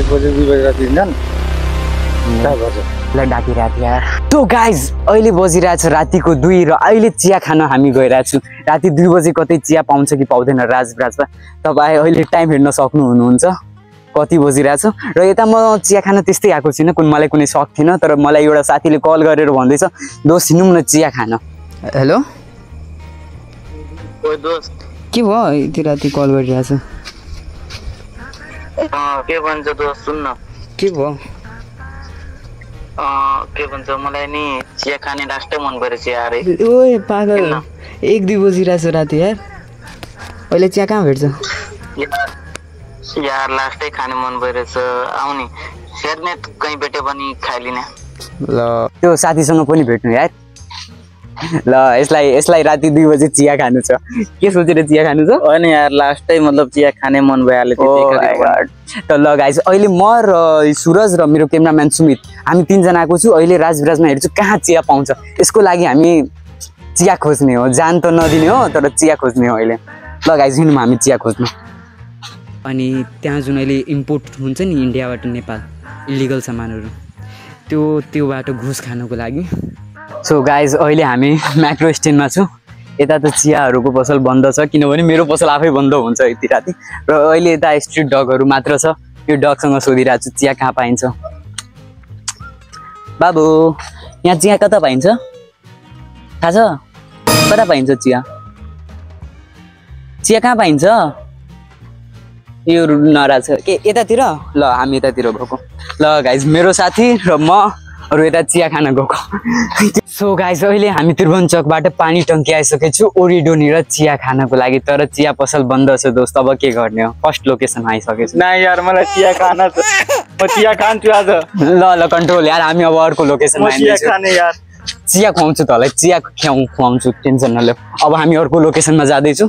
1 बजे 2 बजे राति हिँड्छन् ल डाकिरहेको थियो यार। तो गाइज अहिले बजिरहेको छ रातिको 2 र अहिले चिया खान हामी गइरहेको छु। राति 2 बजे कतै चिया पाउँछ कि पाउँदैन राजमा तपाईँ अहिले टाइम हेर्न सक्नुहुनुहुन्छ कति बजिरहेछ। र यता म चिया खान त्यस्तै आएको छुइनँ, मलाई कुनै सक थिएन, तर मलाई एउटा साथीले कल गरेर भन्दैछ दोस्त हिँडौँ न चिया खान। हेलो के भयो यति राति कल गरिरहेछ? के भन्छ दोस्त सुन्न के भयो? के भन्छ मलाई नि चिया खाने लास्टै मन परेछ यार। ओए पागल 1-2 बजिरहेछ राति यार, अहिले चिया कहाँ भेट्छ यार? लास्टै खाने मन परेछ। आउने हेर्ने कहीँ भेट्यो भने खाइलिने। ल त्यो साथीसँग पनि भेट्नु यार। ल यसलाई राति 2 बजे चिया खानु छ। के सोचेर चिया खानु छ? होइन यार लास्टै मतलब चिया खाने मन भइहाल्यो त ल गाइस अहिले म र सुरज र मेरो क्यामेराम्यान सुमित हामी 3 जना आएको छु। अहिले राजविराजमा हेर्छु कहाँ चिया पाउँछ, यसको लागि हामी चिया खोज्ने हो। जान त नदिने हो तर चिया खोज्ने हो अहिले। ल गाइस हिँडौँ हामी चिया खोज्नु। अनि त्यहाँ जुन अहिले इम्पोर्ट हुन्छ नि इन्डियाबाट नेपाल इलिगल सामानहरू त्यो बाटो घुस खानको लागि। सो गाइज अहिले हामी म्याक्रो स्ट्यान्डमा छु। यता त चियाहरूको पसल बन्द छ किनभने मेरो पसल आफै बन्द हुन्छ यति राति। र अहिले यता स्ट्रिट डगहरू मात्र छ। यो डगसँग सोधिरहेको छु चिया कहाँ पाइन्छ। बाबु यहाँ चिया कता पाइन्छ थाहा छ? कता पाइन्छ चिया? चिया कहाँ पाइन्छ? यो नराज के यतातिर? ल हामी यतातिर गएको। ल गाइज मेरो साथी र म अरू यता चिया खान गएको। सो गाइज अहिले हामी त्रिभुवन चौकबाट पानी टङ्की आइसकेको छु ओरिडोनिर चिया खानको लागि, तर चिया पसल बन्द छ दोस्त। अब के गर्ने हो? फर्स्ट लोकेसनमा आइसकेको छु। ना यार मलाई चिया खान छ, म चिया खान्छु आज। ल कन्ट्रोल यार, हामी अब अर्को लोकेसनमा चिया खाने यार। चिया खुवाउँछु तँलाई, चिया खुवाउँछु टेन्सन नलिऊ। अब हामी अर्को लोकेसनमा जाँदैछु।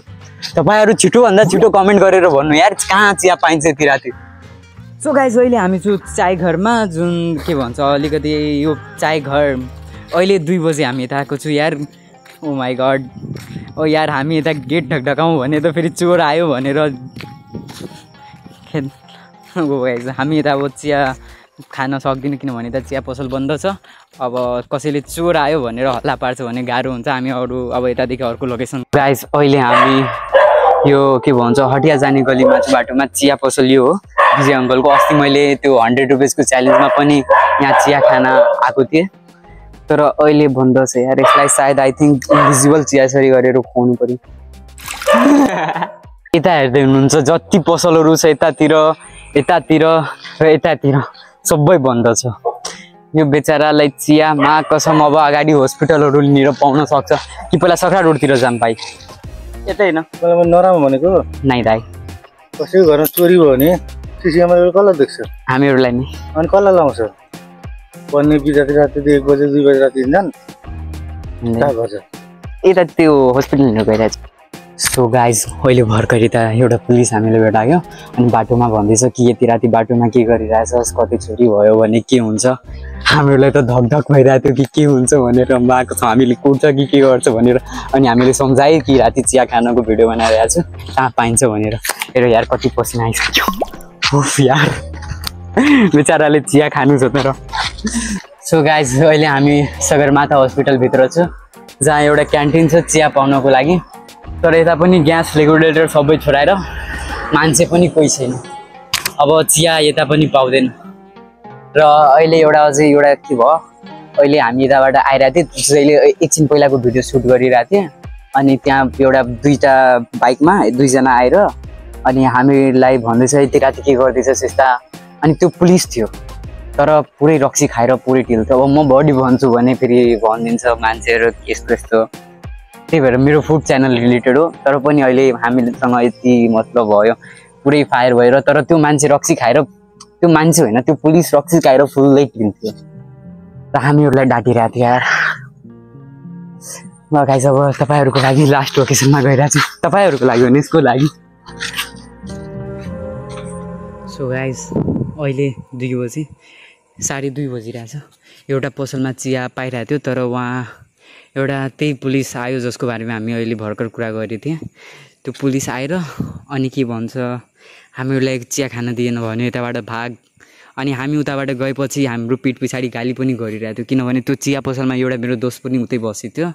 तपाईँहरू छिटोभन्दा छिटो कमेन्ट गरेर भन्नु यार कहाँ चिया पाइन्छ यति राति। सो गाइज अहिले हामी छु चाय घरमा, जुन के भन्छ अलिकति यो चाय घर। अहिले 2 बजे हामी यता आएको छु यार। ओ माई गड, ओ यार हामी यता गेट ढकढकाउँ भने त फेरि चोर आयो भनेर हामी यता अब चिया खान सक्दिनँ किनभने त चिया पसल बन्द छ। अब कसैले चोर आयो भनेर हल्ला पार्छ भने गाह्रो हुन्छ। हामी अरू अब यतादेखि अर्को लोकेसन। गाइज अहिले हामी यो के भन्छ हटिया जाने गलीमा बाटोमा चिया पसल यो हो विजय अङ्कलको। अस्ति मैले त्यो 100 रुपियाँको च्यालेन्जमा पनि यहाँ चिया खान आएको थिएँ, तर अहिले बन्द छ यार। यसलाई सायद आई थिङ्क इन्भिजिबल चिया सरी गरेर खुवाउनु पऱ्यो। यता हेर्दै हुनुहुन्छ जति पसलहरू छ यतातिर र यतातिर सबै बन्द छ। यो बेचारालाई चियामा कसम अब अगाडि हस्पिटलहरू लिएर पाउन सक्छ कि पहिला सखरा रोडतिर जाम पाइ। यतै हैन मलाई म नराम्रो भनेको नाइ दाइ। कसैको घरमा चोरी भयो भने सिसी क्यामेराले कसलाई देख्छ? हामीहरूलाई नि। अनि कसलाई लाउँछ? पढ्ने विद्यार्थी राति 1 बजे 2 बजे राति हिँड्छन् कहाँ गर्छ? यता त्यो हस्पिटल लिएर गइरहेछ। सो गाइज अहिले भर्खरै त एउटा पुलिस हामीले भेटायो अनि बाटोमा भन्दैछ कि यति राति बाटोमा के गरिरहेछस्, कतै चोरी भयो भने के हुन्छ। हामीहरूलाई त धकधक भइरहेको थियो कि के हुन्छ भनेर आएको छ, हामीले कुट्छ कि के गर्छ भनेर। अनि हामीले सम्झायो कि राति चिया खानको भिडियो बनाइरहेको छु कहाँ पाइन्छ भनेर। हेर यार कति पसिना आइसक्यो। उफ यार बेचाराले चिया खानु छ तर। सो गाइज अहिले हामी सगरमाथा हस्पिटलभित्र छु जहाँ एउटा क्यान्टिन छ चिया पाउनको लागि, तर यता पनि ग्यास रेगुलेटर सबै छोडाएर मान्छे पनि कोही छैन। अब चिया यता पनि पाउँदैन। र अहिले अझै एउटा के भयो, अहिले हामी यताबाट आइरहेको थियौँ, जहिले एकछिन पहिलाको भिडियो सुट गरिरहेको थिएँ। अनि त्यहाँ एउटा 2टा बाइकमा 2 जना आएर अनि हामीलाई भन्दैछ यति राति के गर्दैछस् यस्ता। अनि त्यो पुलिस थियो तर पुरै रक्सी खाएर पुरै टिल्छ। अब म बडी भन्छु भने फेरि भनिदिन्छ मान्छेहरू यस्तो यस्तो। त्यही भएर मेरो फुड च्यानल रिलेटेड हो, तर पनि अहिले हामीसँग यति मतलब भयो पुरै फायर भएर। तर त्यो मान्छे रक्सी खाएर, त्यो मान्छे होइन त्यो पुलिस रक्सी खाएर फुल्दै टिल्थ्यो र हामीहरूलाई डाँटिरहेको थियो यार। ल गाइस अब तपाईँहरूको लागि लास्ट लोकेसनमा गइरहेको छु, तपाईँहरूको लागि भने यसको लागि। सो गाइस अहिले 2 बजी 2:30 बजिरहेछ। एउटा पसलमा चिया पाइरहेको थियो तर वहाँ एउटा त्यही पुलिस आयो जसको बारेमा हामी अहिले भर्खर कुरा गरेको थिएँ। त्यो पुलिस आएर अनि के भन्छ हामीहरूलाई चिया खान दिएन भन्यो, यताबाट भाग। अनि हामी उताबाट गएपछि हाम्रो पिठ पछाडि गाली पनि गरिरहेको थियो, किनभने त्यो चिया पसलमा एउटा मेरो दोस्त पनि उतै बसेको थियो।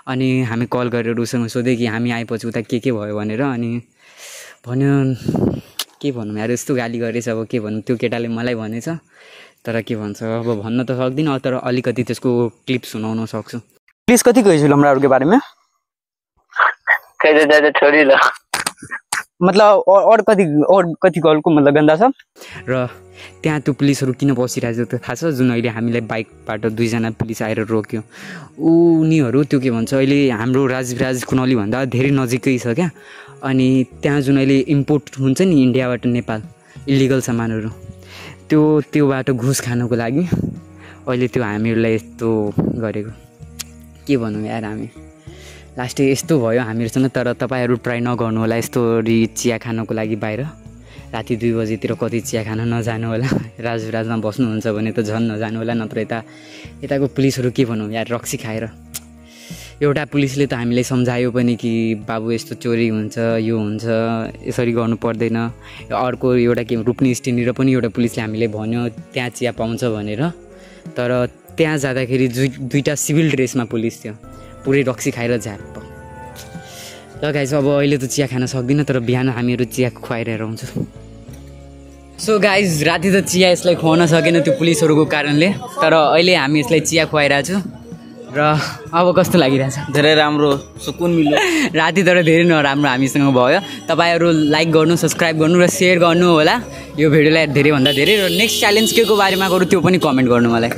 अनि हामी कल गरेर उसँग सोध्यो कि हामी आएपछि उता के भयो भनेर। अनि भन्यो के भनौँ यार, यस्तो गाली गरेछ, अब के भन्नु। त्यो केटाले मलाई भनेछ, तर के भन्छ अब भन्न त सक्दिनँ, तर अलिकति त्यसको क्लिप सुनाउन सक्छु। पुलिस कति गएछु हाम्रोहरूको बारेमा, छोडी ल मतलब और कति गलको मतलब गन्दा छ। र त्यहाँ त्यो पुलिसहरू किन बसिरहेको त्यो थाहा छ, जुन अहिले हामीलाई बाइकबाट 2 जना पुलिस आएर रोक्यो। उनीहरू त्यो के भन्छ, अहिले हाम्रो राजविराज कुनौली भन्दा धेरै नजिकै छ क्या। अनि त्यहाँ जुन अहिले इम्पोर्ट हुन्छ नि इन्डियाबाट नेपाल इलिगल सामानहरू, त्योबाट घुस खानुको लागि अहिले त्यो हामीहरूलाई यस्तो गरेको। के भनौँ यार, हामी लास्टै यस्तो भयो हामीहरूसँग। तर तपाईँहरू ट्राई नगर्नु होला यस्तोरी चिया खानको लागि बाहिर राति 2 बजीतिर कति चिया खान नजानु होला। राजविराजमा बस्नुहुन्छ भने त झन् नजानु होला, नत्र यताको पुलिसहरू के भनौँ यार, रक्सी खाएर। एउटा पुलिसले त हामीलाई सम्झायो पनि कि बाबु यस्तो चोरी हुन्छ, यो हुन्छ, यसरी गर्नु पर्दैन। अर्को एउटा के रुक्ने स्ट्यान्डनिर पनि एउटा पुलिसले हामीलाई भन्यो त्यहाँ चिया पाउँछ भनेर। तर त्यहाँ जाँदाखेरि 2टा सिभिल ड्रेसमा पुलिस थियो, पुरै रक्सी खाएर झ्याप्प। ल गाइज अब अहिले त चिया खान सक्दिनँ, तर बिहान हामीहरू चिया खुवाइरहेर आउँछौँ। सो गाइज राति त चिया यसलाई खुवाउन सकेन त्यो पुलिसहरूको कारणले, तर अहिले हामी यसलाई चिया खुवाइरहेको छु। र अब कस्तो लागिरहेछ? धेरै राम्रो, सुकुन मिल्यो। राति तर धेरै नराम्रो हामीसँग भयो। तपाईँहरू लाइक गर्नु, सब्सक्राइब गर्नु र सेयर गर्नु होला यो भिडियोलाई धेरैभन्दा धेरै। र नेक्स्ट च्यालेन्ज के को बारेमा गरौँ त्यो पनि कमेन्ट गर्नु मलाई।